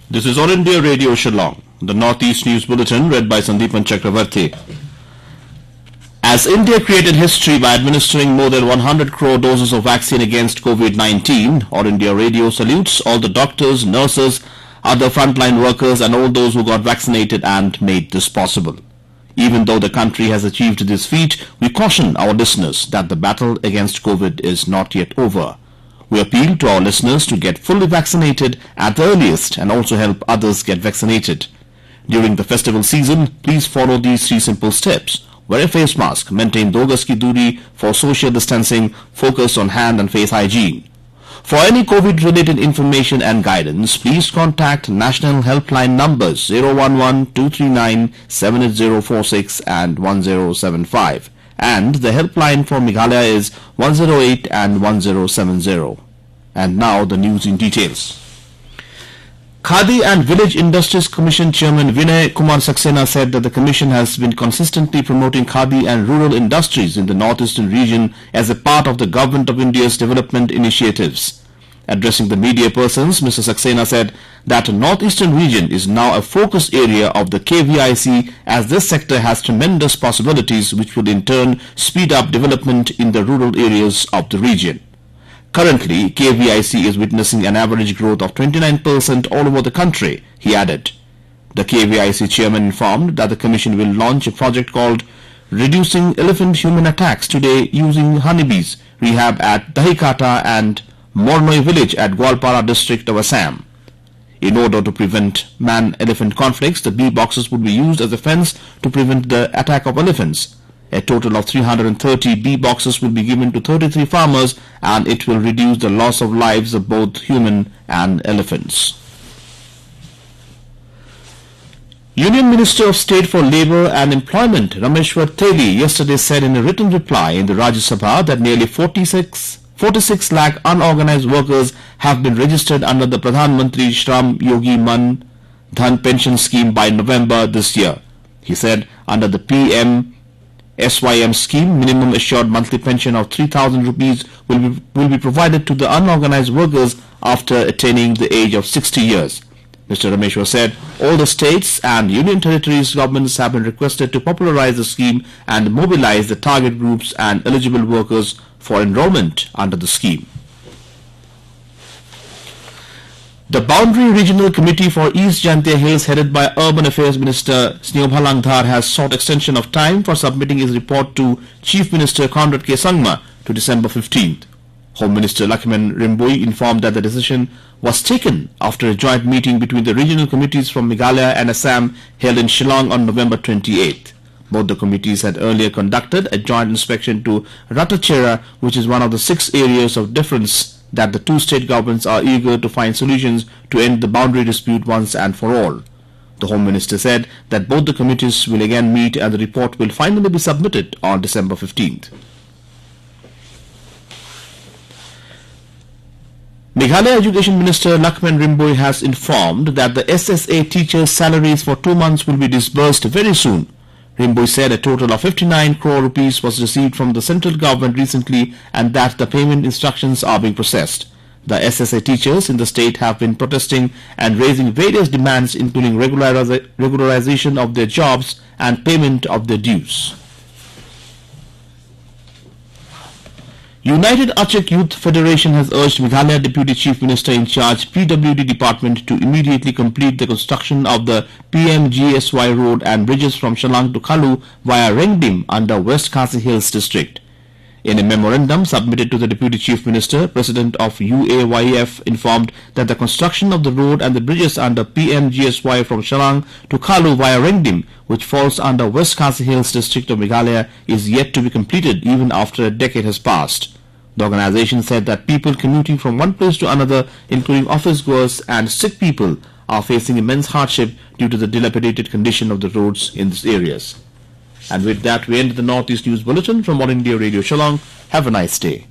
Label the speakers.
Speaker 1: This is All India Radio Shillong, the Northeast News Bulletin read by Sandeepan Chakravarti. As India created history by administering more than 100 crore doses of vaccine against COVID-19, All India Radio salutes all the doctors, nurses, other frontline workers and all those who got vaccinated and made this possible. Even though the country has achieved this feat, we caution our listeners that the battle against COVID is not yet over. We appeal to our listeners to get fully vaccinated at the earliest and also help others get vaccinated. During the festival season, please follow these 3 simple steps. Wear a face mask, maintain 2 gaz ki duri for social distancing, focus on hand and face hygiene. For any COVID-related information and guidance, please contact national helpline numbers 011-239-78046 and 1075. And the helpline for Meghalaya is 108 and 1070. And now the news in details. Khadi and Village Industries Commission Chairman Vinay Kumar Saxena said that the Commission has been consistently promoting Khadi and rural industries in the northeastern region as a part of the Government of India's development initiatives. Addressing the media persons, Mr. Saxena said that the northeastern region is now a focus area of the KVIC as this sector has tremendous possibilities which will in turn speed up development in the rural areas of the region. Currently, KVIC is witnessing an average growth of 29% all over the country, he added. The KVIC chairman informed that the Commission will launch a project called Reducing Elephant-Human Attacks today using honeybees rehab at Dahikata and Mornoi village at Gwalpara district of Assam. In order to prevent man-elephant conflicts, the bee boxes would be used as a fence to prevent the attack of elephants. A total of 330 bee boxes will be given to 33 farmers and it will reduce the loss of lives of both human and elephants. Union Minister of State for Labour and Employment Rameswar Teli yesterday said in a written reply in the Rajya Sabha that nearly 46 lakh unorganized workers have been registered under the Pradhan Mantri Shram Yogi Maan-Dhan pension scheme by November this year. He said under the PMGSY scheme, minimum assured monthly pension of 3,000 rupees will be provided to the unorganized workers after attaining the age of 60 years. Mr. Rameswar said all the states and union territories governments have been requested to popularize the scheme and mobilize the target groups and eligible workers for enrollment under the scheme. The Boundary Regional Committee for East Jaintia Hills headed by Urban Affairs Minister Sneobha has sought extension of time for submitting his report to Chief Minister Conrad K. Sangma to December 15th. Home Minister Lahkmen Rymbui informed that the decision was taken after a joint meeting between the regional committees from Meghalaya and Assam held in Shillong on November 28th. Both the committees had earlier conducted a joint inspection to Ratachera, which is one of the 6 areas of difference that the 2 state governments are eager to find solutions to end the boundary dispute once and for all. The Home Minister said that both the committees will again meet and the report will finally be submitted on December 15th. Meghalaya Education Minister Lahkmen Rymbui has informed that the SSA teachers' salaries for 2 months will be disbursed very soon. Rymbui said a total of 59 crore rupees was received from the central government recently and that the payment instructions are being processed. The SSA teachers in the state have been protesting and raising various demands including regularization of their jobs and payment of their dues. United Achik Youth Federation has urged Meghalaya Deputy Chief Minister Incharge PWD Department to immediately complete the construction of the PMGSY Road and Bridges from Shallang to Khalu via Rengdim under West Khasi Hills District. In a memorandum submitted to the Deputy Chief Minister, President of UAYF informed that the construction of the road and the bridges under PMGSY from Shallang to Khalu via Rengdim, which falls under West Khasi Hills District of Meghalaya, is yet to be completed even after a decade has passed. The organization said that people commuting from one place to another, including office goers and sick people, are facing immense hardship due to the dilapidated condition of the roads in these areas. And with that, we end the Northeast News Bulletin from All India Radio Shillong. Have a nice day.